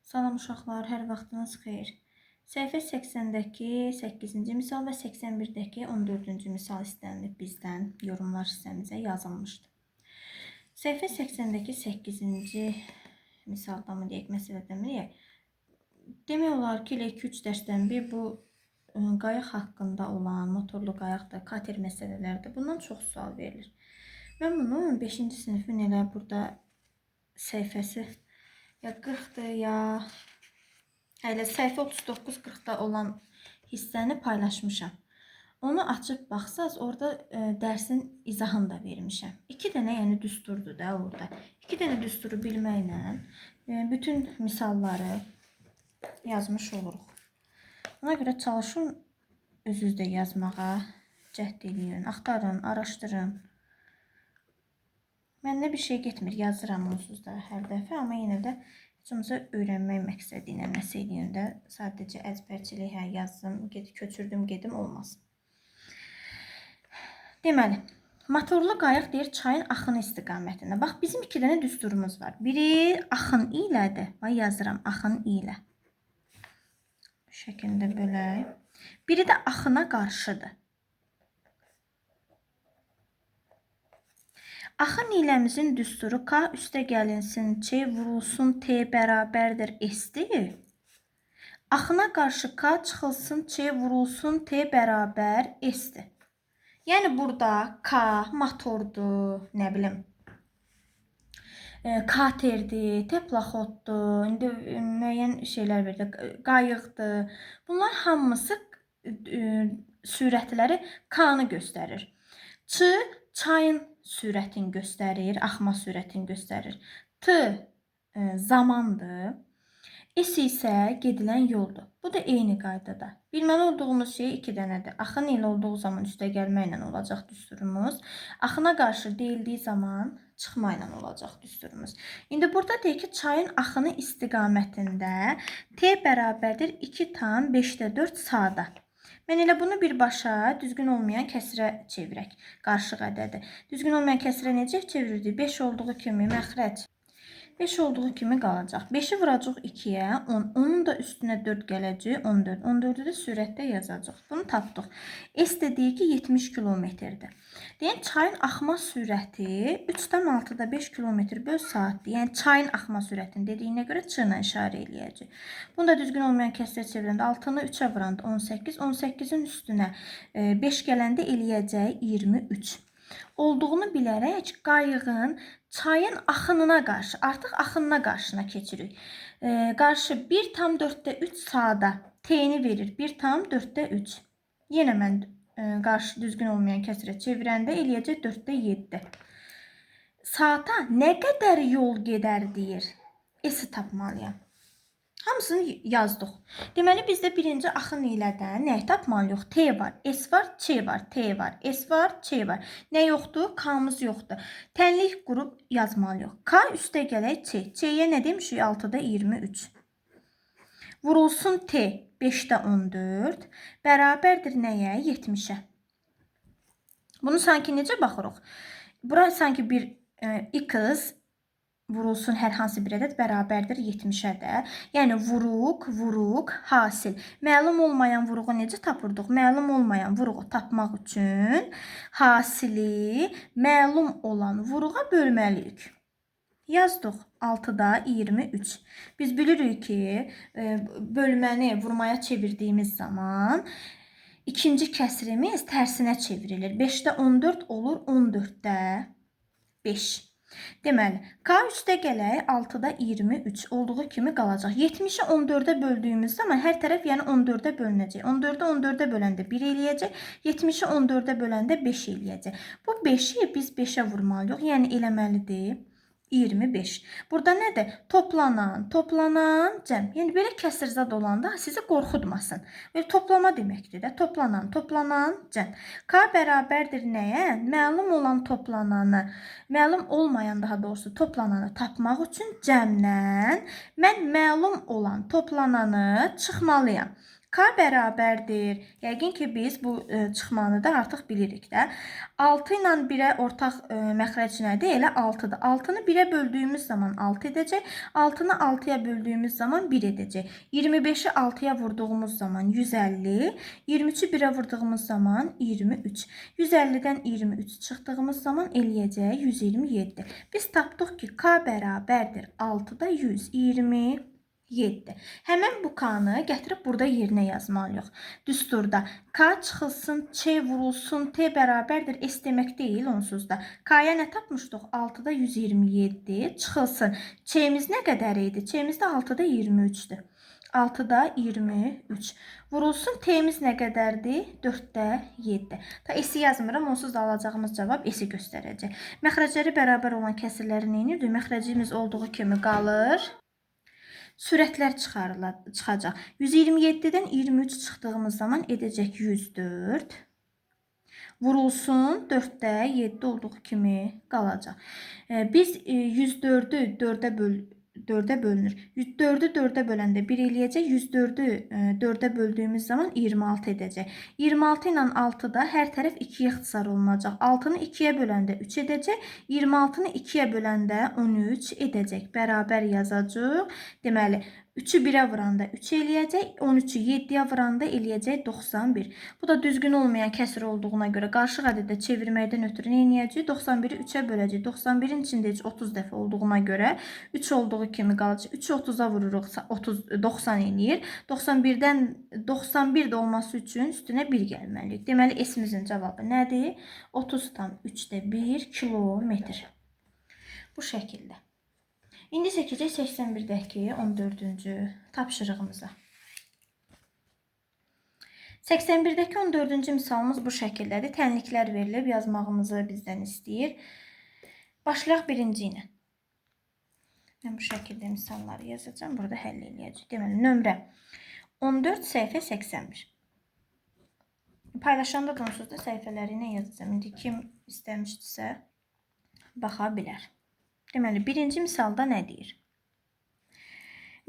Salam uşaqlar, hər vaxtınız xeyir. Səhifə 80-dəki 8-ci misal və 81-dəki 14-cü misal istənilib bizdən yorumlar hissəmizə yazılmışdı. Səhifə 80-dəki 8-ci misalda mı deyək, məsələdə mi deyək? Demək olar ki, 2-3 dərsdən bir bu qayıq haqqında olan, motorlu qayıqda, kater məsələlərdə bundan çox sual verilir. Mən bunun 5-ci sinifin elə burada səhifəsi ya 40-dır ya elə səhifə 39-40-da olan hissəni paylaşmışam. Onu açıb baxsaz, orada dərsin izahını da vermişəm. 2 dənə yəni düsturdur da orada. 2 dənə düsturu bilməklə bütün misalları yazmış oluruq. Ona görə çalışın özünüz də yazmağa cəhd edin, axtarın, araşdırın. Məndə bir şey getmir, yazıram onsuz da hər dəfə, amma yenə də Çoxsa öyrənmək məqsədi ilə nəsə eləyəndə sadəcə əzbərçilik yazdım, köçürdüm, gedim olmaz. Deməli, motorlu qayıq deyir çayın axını istiqamətində. Bax, bizim 2 dənə düsturumuz var. Biri axın ilədir. Bax, yazıram, axın ilə. Bu şəkildə bölək. Biri də axına qarşıdır. Axın iləmizin düsturu K üstə gəlinsin, C vurulsun, T bərabərdir S-dir. Axına qarşı K çıxılsın, C vurulsun, T bərabər S-dir. Yəni burada K motordur, nə bilim, katerdir, teplaxotdur, indi müəyyən şeylər verdi, qayıqdır. Bunlar hamısı sürətləri K-nı göstərir. Ç çayın sürətini göstərir, axma sürətini göstərir. T zamandır. S isə gedilən yoldur. Bu da eyni qaydada. Bilməli olduğumuz şey 2 dənədir. Axın ilə olduğu zaman üstə gəlməklə olacaq düsturumuz. Axına qarşı deyildiyi zaman çıxmayla olacaq düsturumuz. İndi burada deyək ki, çayın axını istiqamətində T bərabərdir 2/5-4 sağda. Mən elə bunu birbaşa düzgün olmayan kəsirə çevirək. Qarşıq ədədi. Düzgün olmayan kəsirə necə çevirirdik? 5 olduğu kimi məxrəc. 5 olduğu kimi qalacaq. 5-i vuracaq 2-yə, 10. Onun da üstünə 4 gələcək, 14. 14-ü də sürətdə yazacaq. Bunu tapdıq. S dediyi ki, 70 kilometrdir. Deyən, çayın axma sürəti 3/6-5 km/saatdir. Yəni, çayın axma sürətini dediyinə görə Ç ilə işarə eləyəcək. Bunu da düzgün olmayan kəsirə çevirəndə 6-nı 3-ə vuranda 18, 18-in üstünə 5 gələndə eləyəcək 23. Olduğunu bilərək qayığın çayın axınına qarşı, artıq axınına qarşına keçirik. Qarşı 1/4-3 sağda T-ni verir. 1/4-3. Yenə mən qarşı düzgün olmayan kəsirə çevirəndə eləyəcək 4/7. Saata nə qədər yol gedər deyir. S-i tapmalıyam. Hamısını yazdıq. Deməli, bizdə birinci axın ilədən nəyi tapmalıyıq? T var, S var, Ç var, T var, S var, Ç var. Nə yoxdur? K-mız yoxdur. Tənlik qrup yazmalıyıq. K üstə gələk Ç. Ç-yə nə demişik? 6/23. Vurulsun T 5/14 bərabərdir nəyə? 70-ə. Bunu sanki necə baxırıq? Bura sanki bir X vurulsun hər hansı bir ədəd bərabərdir 70-ə də. Yəni, vuruq, hasil. Məlum olmayan vuruğu necə tapırdıq? Məlum olmayan vuruğu tapmaq üçün hasili məlum olan vuruğa bölməliyik. Yazdıq 6/23. Biz bilirik ki, bölməni vurmaya çevirdiyimiz zaman ikinci kəsirimiz tərsinə çevrilir. 5/14 olur 14/5. Deməli, K üstə gələk 6/23 olduğu kimi qalacaq. 70-i 14-ə böldüyümüz zaman hər tərəf yəni 14-ə bölünəcək. 14-ə 14-ə böləndə 1 eləyəcək. 70-i 14-ə böləndə 5 eləyəcək. Bu 5-i biz 5-ə vurmalıyıq. Yəni, eləməlidir 25. Burada nədir? Toplanan cəm. Yəni, belə kəsirzad olanda sizi qorxutmasın. Böyle toplama deməkdir də. Toplanan cəm. K bərabərdir nəyə? Məlum olan toplananı, məlum olmayan daha doğrusu toplananı tapmaq üçün cəmdən mən məlum olan toplananı çıxmalıyam. K bərabərdir. Yəqin ki, biz bu çıxmanı da artıq bilirik də. 6 ilə 1-ə ortaq məxrəc nədir? Elə 6-dır. 6-nı 1-ə böldüyümüz zaman 6 edəcək. 6-nı 6-ya böldüyümüz zaman 1 edəcək. 25-i 6-ya vurduğumuz zaman 150. 23-ü 1-ə vurduğumuz zaman 23. 150-dən 23 çıxdığımız zaman eləyəcək 127. Biz tapdıq ki, K bərabərdir 6-da 127. Həmən bu K-nı gətirib burada yerinə yazmalıyıq. Düsturda K çıxılsın, Ç vurulsun, T bərabərdir S demək deyil onsuz da. K-ya nə tapmışdıq? 6-da 127 çıxılsın. Ç-miz nə qədər idi? Ç-miz də 6-da 23-dür. 6-da 23. Vurulsun T-miz nə qədərdir? 4-də 7. Ta S-i yazmıram, onsuz da alacağımız cavab S-i göstərəcək. Məxrəcləri bərabər olan kəsirləri neyinirdir? Məxrəcimiz olduğu kimi qalır. Sürətlər çıxacaq. 127-dən 23 çıxdığımız zaman edəcək 104. Vurulsun 4-də 7 olduğu kimi qalacaq. Biz 104-ü 4-ə bölünür. 4-ü 4-ə böləndə 1 eləyəcək. 104-ü 4-ə böldüyümüz zaman 26 edəcək. 26 ilə 6-da hər tərəf 2-yə ixtisar olunacaq. 6-nı 2-yə böləndə 3 edəcək. 26-nı 2-yə böləndə 13 edəcək. Bərabər yazacaq. Deməli, 3-ü 1-ə vuranda 3 eləyəcək. 13-ü 7-yə vuranda eləyəcək 91. Bu da düzgün olmayan kəsir olduğuna görə qarışıq ədədə çevirməkdən ötürü nə eləyəcək? 91-i 3-ə böləcək. 91-in içində heç 30 dəfə olduğuna görə 3 olduğu kimi qalacaq. 3-ü 30-a vururuq, 90 eləyir. 91-dən 91 də olması üçün üstünə 1 gəlməliyik. Deməli, S-imizin cavabı nədir? 30,3 kilometr. Bu şəkildə. İndi çəkəcək 81-dəki 14-cü tapşırığımıza. 81-dəki 14-cü misalımız bu şəkildədir. Tənliklər verilib, yazmağımızı bizdən istəyir. Başlayaq birinci ilə. Mən bu şəkildə misalları yazacağım. Burada həll eləyəcək. Deməli, nömrə 14, səhifə 81. Paylaşanda da onsuz da səhifələri ilə yazacağım. İndi kim istəmişdirsə baxa bilər. Deməli, birinci misalda nə deyir?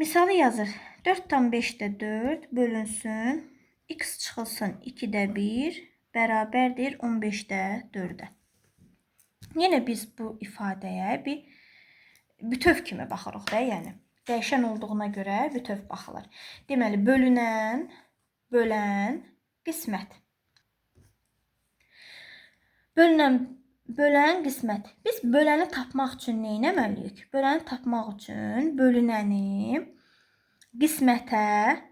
Misalı yazır. 4,5-də 4 bölünsün. X çıxılsın 2-də 1 bərabərdir 15-də 4-ə. Yenə biz bu ifadəyə bir bütöv kimi baxırıq da, yəni. Dəyişən olduğuna görə bütöv baxılır. Deməli, bölünən, bölən, qismət. Bölən qismət. Biz böləni tapmaq üçün nə etməliyik? Böləni tapmaq üçün bölünəni qismətə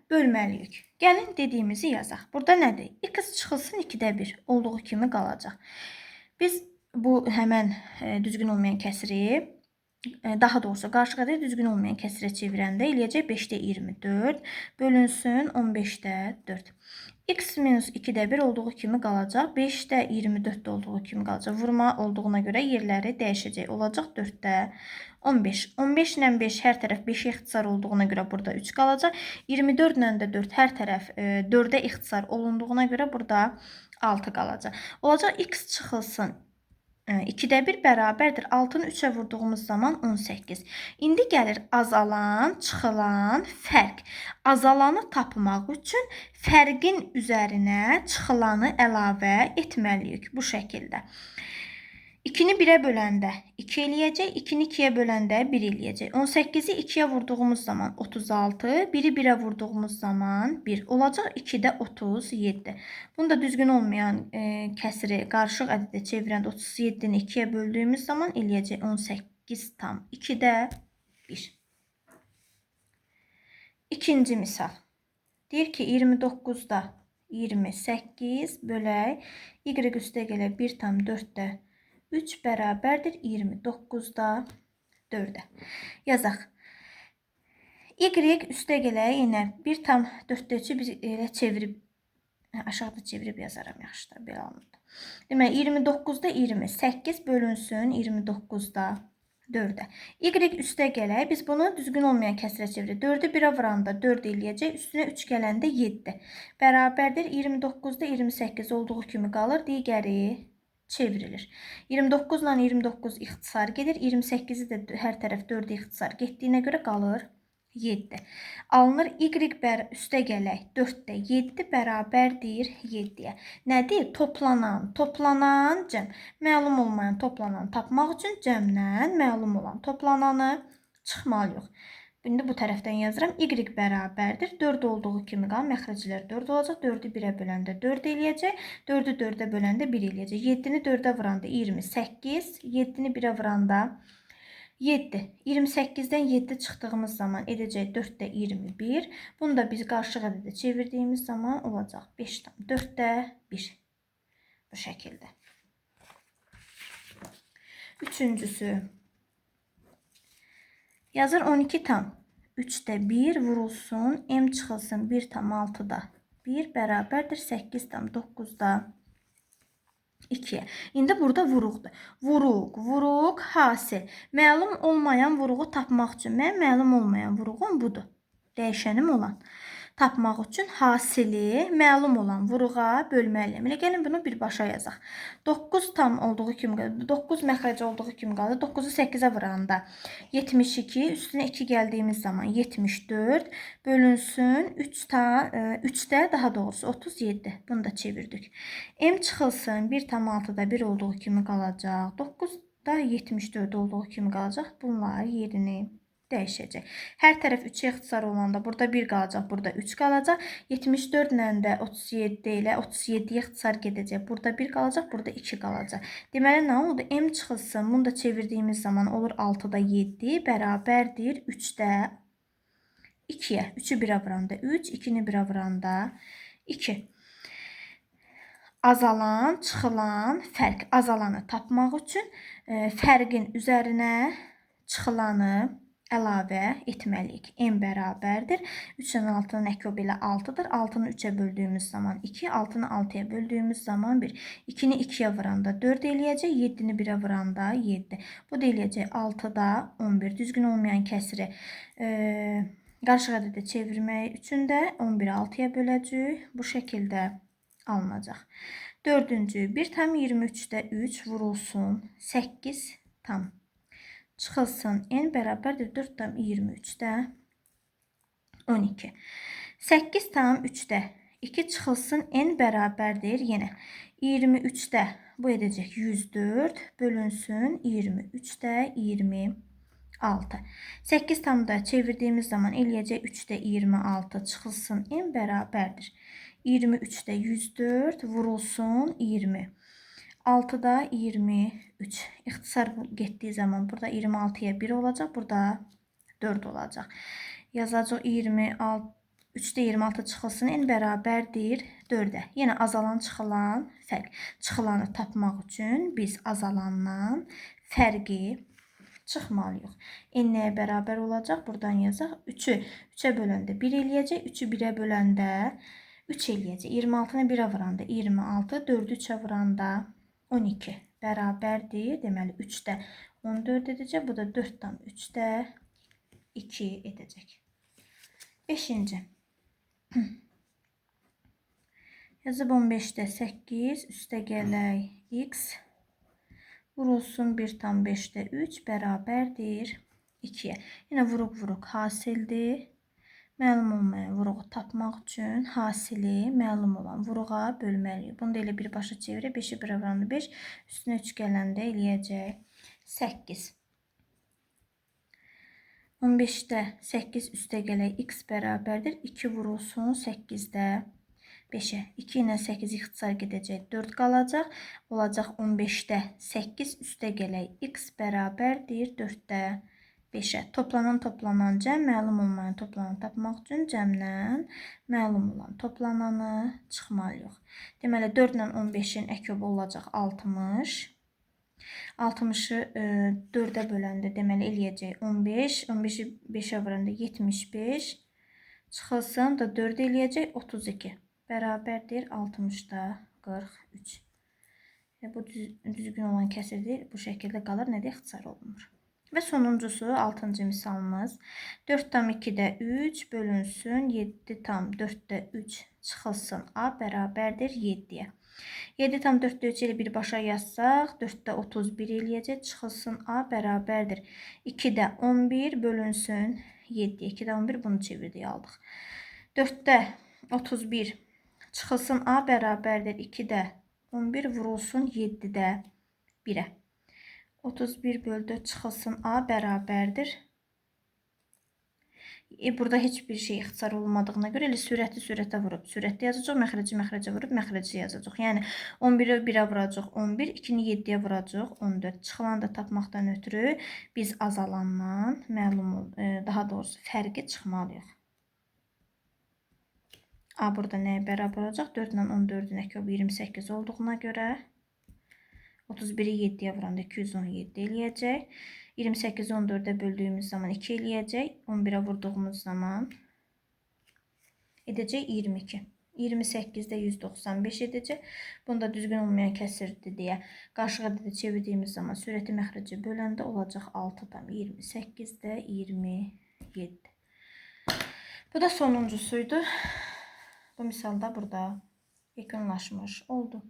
bölməliyik. Gəlin dediyimizi yazaq. Burada nədir? X çıxılsın 2-də 1 olduğu kimi qalacaq. Biz bu həmən düzgün olmayan kəsiri, daha doğrusu qarşı ədəd düzgün olmayan kəsirə çevirəndə eləyəcək 5-də 24 bölünsün 15-də 4. X minus 2-də 1 olduğu kimi qalacaq. 5-də 24 olduğu kimi qalacaq. Vurma olduğuna görə yerləri dəyişəcək. Olacaq 4-də 15. 15 ilə 5 hər tərəf 5-ə ixtisar olduğuna görə burada 3 qalacaq. 24 ilə də 4 hər tərəf 4-ə ixtisar olunduğuna görə burada 6 qalacaq. Olacaq X çıxılsın 2-də 1 bərabərdir. 6-nı 3-ə vurduğumuz zaman 18. İndi gəlir azalan, çıxılan fərq. Azalanı tapmaq üçün fərqin üzərinə çıxılanı əlavə etməliyik bu şəkildə. 2-ni 1-ə böləndə 2 eləyəcək, 2-ni 2-yə böləndə 1 eləyəcək. 18-i 2-yə vurduğumuz zaman 36, 1-i 1-ə vurduğumuz zaman 1 olacaq, 2-də 37. Bunu da düzgün olmayan kəsiri qarışıq ədədə çevirəndə 37-ni 2-yə böldüyümüz zaman eləyəcək 18,2-də 1. İkinci misal. Deyir ki, 29-da 28 bölək, y üstə gələ 1,4-də 3 bərabərdir 29-da 4-ə. Yazaq. Y üstə gələ yenə 1,4-də 3-ü biz elə çevirib, aşağıda çevirib yazaram, yaxşıdır, belə alındı. Deməli, 29-da 28 bölünsün 29-da 4-ə. Y üstə gələk, biz bunu düzgün olmayan kəsirə çeviririk. 4-ü 1-ə vuranda 4 eləyəcək, üstünə 3 gələndə 7. Bərabərdir 29-da 28 olduğu kimi qalır, digəri çevrilir. 29 ilə 29 ixtisar gedir. 28-i də hər tərəf 4 ixtisar getdiyinə görə qalır 7. Alınır y üstə gələk 4-də 7 bərabərdir 7-yə. Nədir? Toplanan cəm. Məlum olmayan toplanan tapmaq üçün cəmdən məlum olan toplananı çıxmalıyıq. İndi bu tərəfdən yazıram. Y bərabərdir. 4 olduğu kimi qal. Məxrəclər 4 olacaq. 4-ü 1-ə böləndə 4 eləyəcək. 4-ü 4-ə böləndə 1 eləyəcək. 7-ni 4-ə vuranda 28. 7-ni 1-ə vuranda 7. 28-dən 7 çıxdığımız zaman edəcək 4-də 21. Bunu da biz qarşığa da çevirdiyimiz zaman olacaq 5/4-də 1. Bu şəkildə. Üçüncüsü. Yazır 12/3-də 1 vurulsun. M çıxılsın 1/6-da 1 bərabərdir 8/9-da 2. İndi burada vuruqdur. Vuruq, hasil. Məlum olmayan vuruğu tapmaq üçün mən məlum olmayan vuruğum budur. Dəyişənim olan. Tapmaq üçün hasili məlum olan vuruğa bölməliyəm. Elə gəlin bunu birbaşa yazaq. 9 tam olduğu kimi qalır. 9 məxrəc olduğu kimi qalır. 9-u 8-ə vuranda 72, üstünə 2 gəldiyimiz zaman 74 bölünsün 3-də daha doğrusu 37. Bunu da çevirdik. M çıxılsın 1/6-da 1 olduğu kimi qalacaq. 9-da 74 olduğu kimi qalacaq. Bunlar yerini dəyişəcək. Hər tərəf 3-ə ixtisar olanda burada 1 qalacaq, burada 3 qalacaq. 74 ilə də 37 ilə 37-yə ixtisar gedəcək. Burada 1 qalacaq, burada 2 qalacaq. Deməli nə oldu? M çıxılsın. Bunu da çevirdiyimiz zaman olur 6-da 7 bərabərdir 3-də 2-yə. 3-ü 1-ə vuranda 3, 2-ni 1-ə vuranda 2. Azalan, çıxılan fərq. Azalanı tapmaq üçün fərqin üzərinə çıxılanı əlavə etməliyik. M bərabərdir. 3-ün 6-nın əkob ilə 6-dır. 6-nı 3-ə böldüyümüz zaman 2, 6-nı 6-ya böldüyümüz zaman 1. 2-ni 2-yə vuranda 4 eləyəcək, 7-ni 1-ə vuranda 7. Bu da eləyəcək 6-da 11. Düzgün olmayan kəsiri qarşığa da çevirmək üçün də 11-i 6-ya böləcəyik. Bu şəkildə alınacaq. Dördüncü, 1/23-də 3 vurulsun 8 tam. Çıxılsın n bərabərdir 4/23-də 12. 8/3-də 2 çıxılsın n bərabərdir yenə 23-də bu edəcək 104 bölünsün 23-də 26. 8 tamda çevirdiyimiz zaman eləyəcək 3-də 26 çıxılsın n bərabərdir 23-də 104 vurulsun 20. 6-da 23. İxtisar getdiyi zaman burada 26-ya 1 olacaq. Burada 4 olacaq. Yazacaq 26. 3-də 26 çıxılsın. N bərabərdir 4-ə. Yenə azalan çıxılan fərq. Çıxılanı tapmaq üçün biz azalandan fərqi çıxmalıyıq. N nəyə bərabər olacaq? Buradan yazaq. 3-ü 3-ə böləndə 1 eləyəcək. 3-ü 1-ə böləndə 3 eləyəcək. 26-nı 1-ə vuranda 26. 4-ü 3-ə vuranda 12 bərabərdir. Deməli 3-də 14 edəcək. Bu da 4/3-də 2 edəcək. 5-ci. Yazıb 15-də 8 üstə gələk x vurulsun 1/5-də 3 bərabərdir 2-yə. Yenə vuruq hasildir. Məlum olmayan vuruğu tapmaq üçün hasili məlum olan vuruğa bölməliyik. Bunu da elə birbaşa çevirək. 5-i 1-ə vuranda 5, üstünə 3 gələndə eləyəcək 8. 15-də 8 üstə gələk x bərabərdir. 2 vurulsun 8-də 5-ə. 2 ilə 8 ixtisar gedəcək. 4 qalacaq. Olacaq 15-də 8 üstə gələk x bərabərdir 4-də 5-ə. Toplanan cəm, məlum olmayan toplananı tapmaq üçün cəmdən məlum olan toplananı çıxmalıyıq. Deməli 4 ilə 15-in əkobu olacaq 60. 60-ı 4-ə böləndə deməli eləyəcək 15. 15-i 5-ə vuranda 75. Çıxılsın da 4 eləyəcək 32. Bərabərdir 60-da 43. Bu düzgün olan kəsirdir. Bu şəkildə qalır. Nədə ixtisar olunur? Və sonuncusu 6-cı misalımız 4/2-də 3 bölünsün 7/4-də 3 çıxılsın a bərabərdir 7-yə. 7/4-də 3 ilə birbaşa yazsaq 4-də 31 eləyəcək. Çıxılsın a bərabərdir 2-də 11 bölünsün 7'ye 2'də 11 bunu çevirdik aldıq. 4'də 31 çıxılsın A bərabərdir 2'də 11 vurulsun 7'də 1'ə. 31 bölü 4 çıxılsın A bərabərdir. Burada heç bir şey ixtisar olmadığına görə elə sürəti sürətə vurub sürətdə yazacaq, məxrəci məxrəcə vurub məxrəci yazacaq. Yəni 11'i 1'ə vuracaq 11, 2'ni 7'yə vuracaq 14. Çıxılanı da tapmaqdan ötürü biz azalandan daha doğrusu fərqi çıxmalıyıq. A burada nəyə bərabər olacaq? 4 ilə 14'ün əkab 28 olduğuna görə 31'i 7'yə vuranda 217 eləyəcək. 28'i 14'e böldüğümüz zaman 2 eləyəcək. 11'e vurduğumuz zaman edəcək 22. 28'də 195 edəcək. Bunda düzgün olmayan kəsirdir deyə qarşığa da çevirdiyimiz zaman sürəti məxrəcə böləndə olacaq 6'dan 28'də 27. Bu da sonuncusuydu. Bu misalda burada yekunlaşmış oldu.